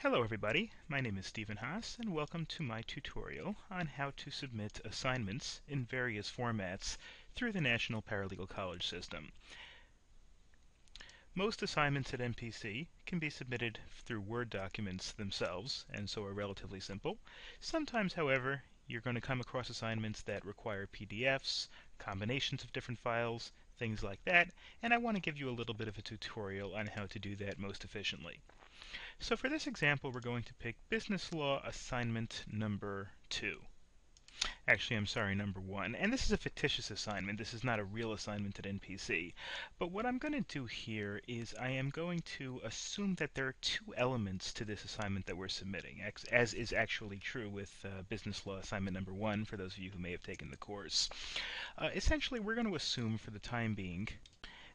Hello everybody, my name is Stephen Haas and welcome to my tutorial on how to submit assignments in various formats through the National Paralegal College system. Most assignments at NPC can be submitted through Word documents themselves and so are relatively simple. Sometimes, however, you're going to come across assignments that require PDFs, combinations of different files, things like that, and I want to give you a little bit of a tutorial on how to do that most efficiently. So for this example, we're going to pick Business Law Assignment number 2. Actually, I'm sorry, number 1. And this is a fictitious assignment. This is not a real assignment at NPC. But what I'm going to do here is I am going to assume that there are two elements to this assignment that we're submitting, as is actually true with Business Law Assignment number 1, for those of you who may have taken the course. Essentially, we're going to assume for the time being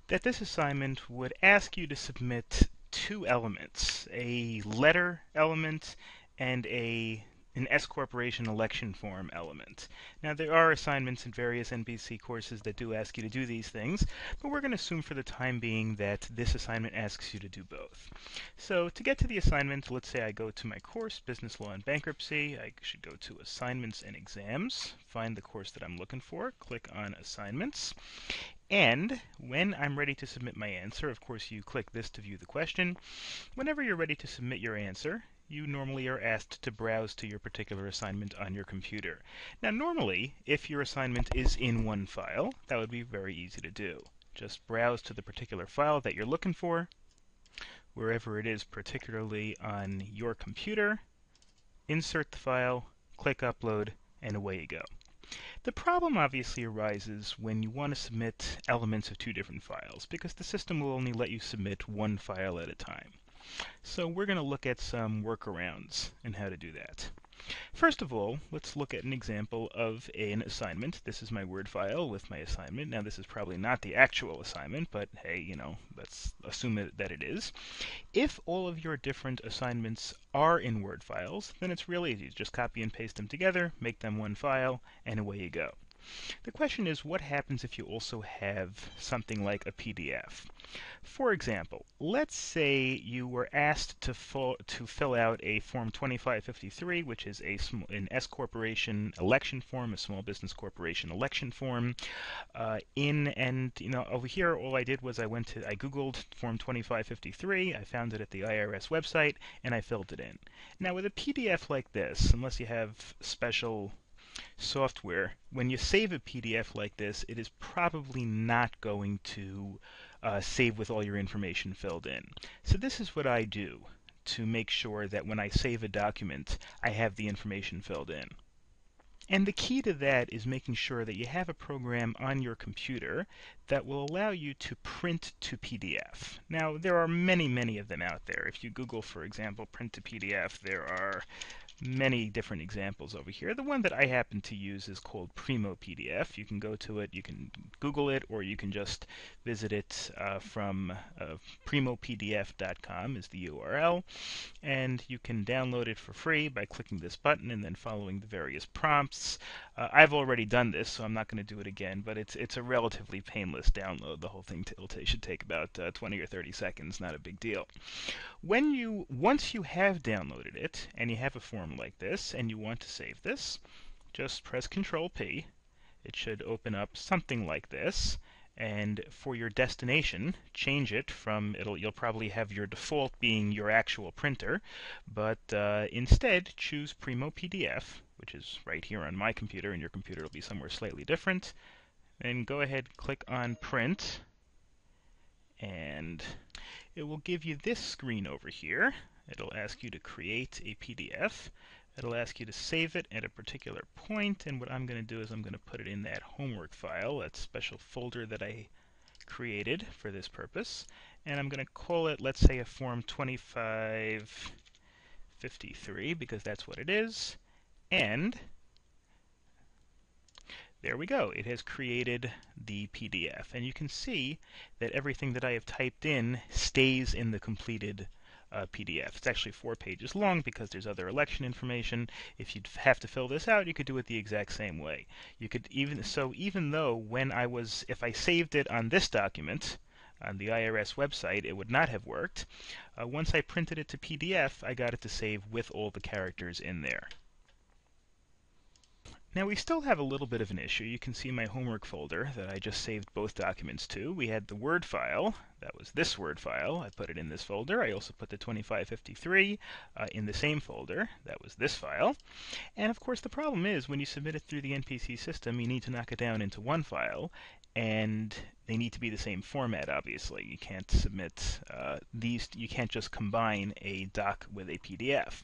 that this assignment would ask you to submit two elements, a letter element and an S corporation election form element. Now there are assignments in various NPC courses that do ask you to do these things, but we're going to assume for the time being that this assignment asks you to do both. So to get to the assignment, let's say I go to my course, Business Law and Bankruptcy. I should go to Assignments and Exams, find the course that I'm looking for, click on Assignments. And when I'm ready to submit my answer, of course you click this to view the question. Whenever you're ready to submit your answer, you normally are asked to browse to your particular assignment on your computer. Now normally, if your assignment is in one file, that would be very easy to do. Just browse to the particular file that you're looking for, wherever it is particularly on your computer, insert the file, click Upload, and away you go. The problem obviously arises when you want to submit elements of two different files, because the system will only let you submit one file at a time. So we're going to look at some workarounds and how to do that. First of all, let's look at an example of an assignment. This is my Word file with my assignment. Now this is probably not the actual assignment, but hey, let's assume that it is. If all of your different assignments are in Word files, then it's real easy. Just copy and paste them together, make them one file, and away you go. The question is, what happens if you also have something like a PDF? For example, let's say you were asked to fill out a Form 2553, which is an S corporation election form, a small business corporation election form. Over here, all I did was I Googled Form 2553, I found it at the IRS website, and I filled it in. Now, with a PDF like this, unless you have special software, when you save a PDF like this, it is probably not going to save with all your information filled in. So this is what I do to make sure that when I save a document, I have the information filled in. And the key to that is making sure that you have a program on your computer that will allow you to print to PDF. Now, there are many, many of them out there. If you Google, for example, print to PDF, there are many different examples over here. The one that I happen to use is called Primo PDF. You can go to it, you can Google it, or you can just visit it from primopdf.com is the URL, and you can download it for free by clicking this button and then following the various prompts. I've already done this, so I'm not going to do it again, but it's a relatively painless download. The whole thing should take about 20 or 30 seconds, not a big deal. Once you have downloaded it, and you have a form like this, and you want to save this, just press Control-P. It should open up something like this, and for your destination, change it from, you'll probably have your default being your actual printer, but instead choose Primo PDF, which is right here on my computer, and your computer will be somewhere slightly different, and go ahead, click on Print, and it will give you this screen over here. It'll ask you to create a PDF. It'll ask you to save it at a particular point, and what I'm going to do is I'm going to put it in that homework file, that special folder that I created for this purpose, and I'm going to call it, let's say, a Form 2553, because that's what it is, and there we go. It has created the PDF, and you can see that everything that I have typed in stays in the completed PDF. It's actually 4 pages long because there's other election information. If you'd have to fill this out, you could do it the exact same way. You could even though if I saved it on this document, On the IRS website, it would not have worked. Once I printed it to PDF, I got it to save with all the characters in there. Now we still have a little bit of an issue. You can see my homework folder that I just saved both documents to. We had the Word file. That was this Word file. I put it in this folder. I also put the 2553 in the same folder. That was this file. And of course the problem is when you submit it through the NPC system, you need to knock it down into one file, and they need to be the same format, obviously. You can't submit you can't just combine a doc with a PDF.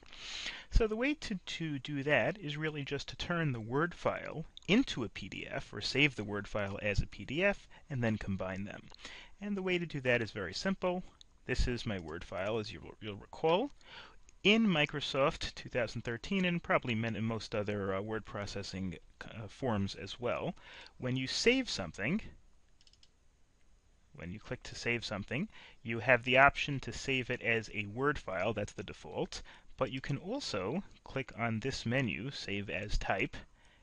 So the way to do that is really just to turn the Word file into a PDF, or save the Word file as a PDF, and then combine them. And the way to do that is very simple. This is my Word file, as you'll recall. In Microsoft 2013, and probably in most other word processing forms as well, when you save something, when you click to save something, you have the option to save it as a Word file. That's the default. But you can also click on this menu, Save as Type,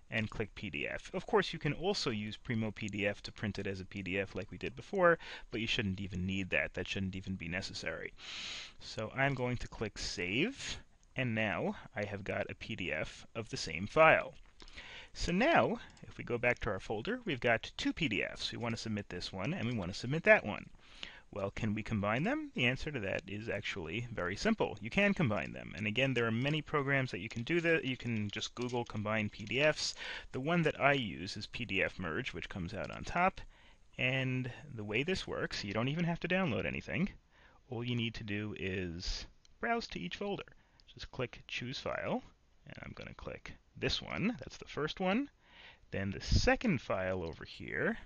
and click PDF. Of course, you can also use Primo PDF to print it as a PDF like we did before, but you shouldn't even need that. That shouldn't even be necessary. So I'm going to click Save, and now I have got a PDF of the same file. So now, if we go back to our folder, we've got two PDFs. We want to submit this one, and we want to submit that one. Well, can we combine them? The answer to that is actually very simple. You can combine them. And again, there are many programs that you can do that. You can just Google combine PDFs. The one that I use is PDF Merge, which comes out on top. And the way this works, you don't even have to download anything. All you need to do is browse to each folder. Just click Choose File, and I'm going to click this one. That's the first one. Then the second file over here,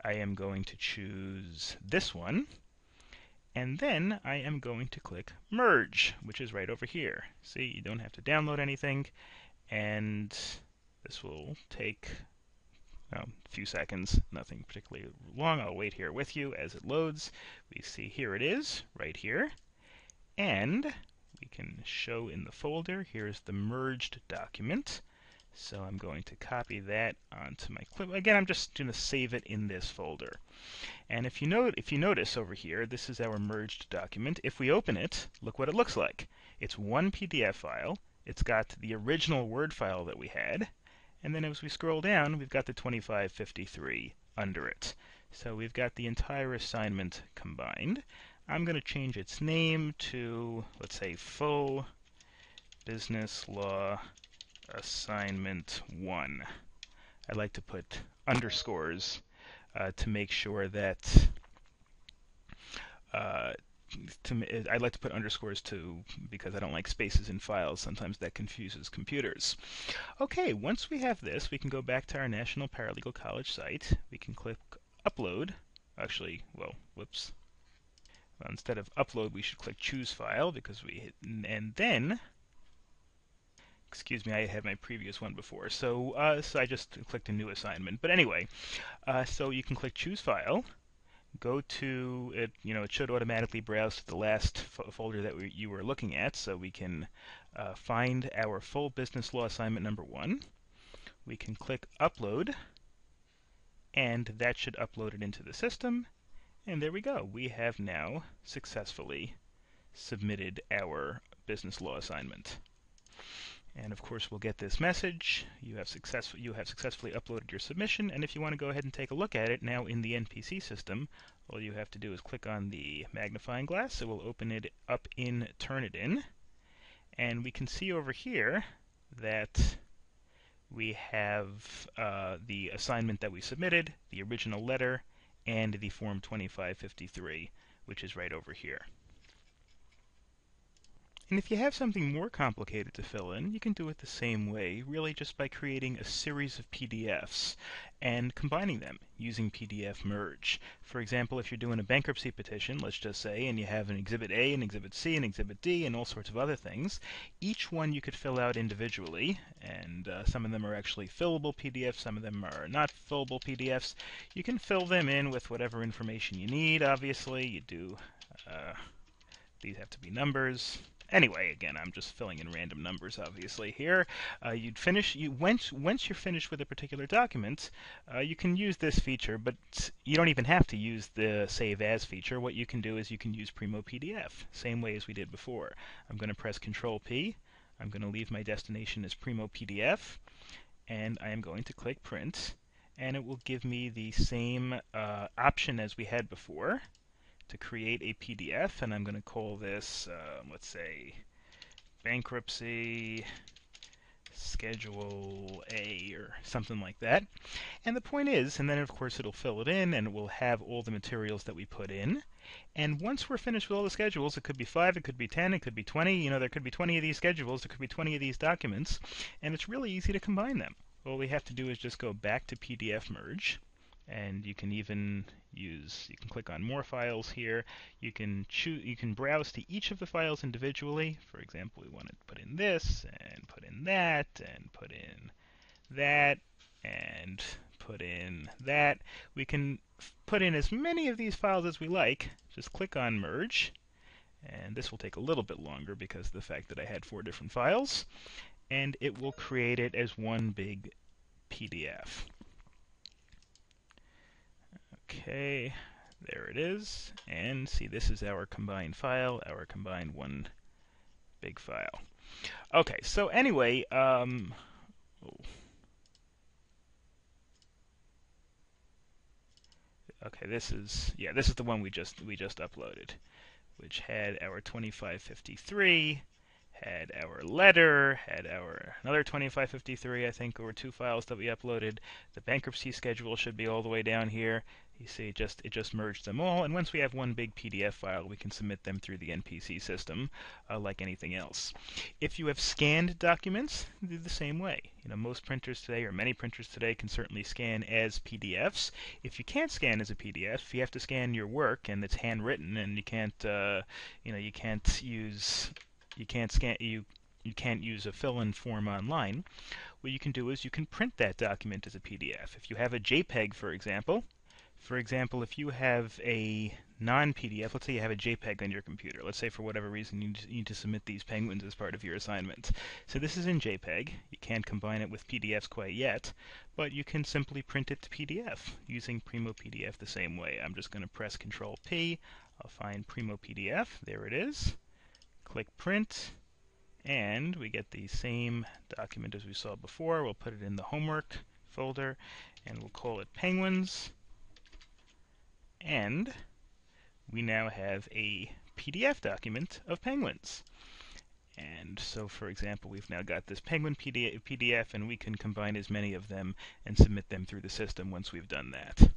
I am going to choose this one, and then I am going to click Merge, which is right over here. See, you don't have to download anything, and this will take a few seconds, nothing particularly long. I'll wait here with you as it loads. We see here it is, right here, and we can show in the folder, here's the merged document. So I'm going to copy that onto my clip. Again, I'm just going to save it in this folder. And if you notice over here, this is our merged document. If we open it, look what it looks like. It's one PDF file. It's got the original Word file that we had. And then as we scroll down, we've got the 2553 under it. So we've got the entire assignment combined. I'm going to change its name to, let's say, Full Business Law Assignment 1. I like to put underscores to make sure that I like to put underscores too because I don't like spaces in files. Sometimes that confuses computers. Okay, once we have this, we can go back to our National Paralegal College site. We can click Upload. Actually, well, whoops. Well, instead of Upload, we should click Choose File because we hit, and then excuse me, I had my previous one before, so I just clicked a new assignment. But anyway, so you can click Choose File, go to it. It should automatically browse to the last folder that you were looking at, so we can find our Full Business Law Assignment number 1. We can click Upload, and that should upload it into the system. And there we go. We have now successfully submitted our business law assignment. And of course we'll get this message, you have successfully uploaded your submission, and if you want to go ahead and take a look at it now in the NPC system, all you have to do is click on the magnifying glass. It will open it up in Turnitin, and we can see over here that we have the assignment that we submitted, the original letter, and the Form 2553, which is right over here. And if you have something more complicated to fill in, you can do it the same way, really just by creating a series of PDFs and combining them using PDF Merge. For example, if you're doing a bankruptcy petition, let's just say, and you have an Exhibit A, an Exhibit C, an Exhibit D, and all sorts of other things, each one you could fill out individually, and some of them are actually fillable PDFs, some of them are not fillable PDFs. You can fill them in with whatever information you need, obviously. You do, these have to be numbers. Anyway, again, I'm just filling in random numbers, obviously here. Once you're finished with a particular document, you can use this feature, but you don't even have to use the Save As feature. What you can do is you can use Primo PDF, same way as we did before. I'm going to press Control P. I'm going to leave my destination as Primo PDF, and I am going to click Print, and it will give me the same option as we had before to create a PDF, and I'm going to call this, let's say, Bankruptcy Schedule A or something like that. And the point is, and then of course it'll fill it in and it will have all the materials that we put in. And once we're finished with all the schedules, it could be 5, it could be 10, it could be 20, there could be 20 of these schedules, there could be 20 of these documents, and it's really easy to combine them. All we have to do is just go back to PDF Merge, and you can even you can click on more files here. You can browse to each of the files individually. For example, we want to put in this, and put in that, and put in that, and put in that. We can put in as many of these files as we like. Just click on Merge, and this will take a little bit longer because of the fact that I had 4 different files, and it will create it as one big PDF. Okay, there it is. And see, this is our combined file, our combined one big file. Okay, so anyway, okay, this is the one we just uploaded, which had our 2553, had our letter, had our another 2553, I think, over 2 files that we uploaded. The bankruptcy schedule should be all the way down here. You see, it just merged them all, and once we have one big PDF file, we can submit them through the NPC system like anything else. If you have scanned documents, do the same way. Most printers today, or many printers today, can certainly scan as PDFs. If you can't scan as a PDF, if you have to scan your work and it's handwritten, and you can't use a fill-in form online, what you can do is you can print that document as a PDF. If you have a JPEG, for example, if you have a non-PDF, let's say you have a JPEG on your computer. Let's say for whatever reason you need to submit these penguins as part of your assignment. So this is in JPEG. You can't combine it with PDFs quite yet, but you can simply print it to PDF using Primo PDF the same way. I'm just going to press Control P. I'll find Primo PDF. There it is. Click Print, and we get the same document as we saw before. We'll put it in the homework folder, and we'll call it Penguins. And we now have a PDF document of penguins. And so, for example, we've now got this penguin PDF, and we can combine as many of them and submit them through the system once we've done that.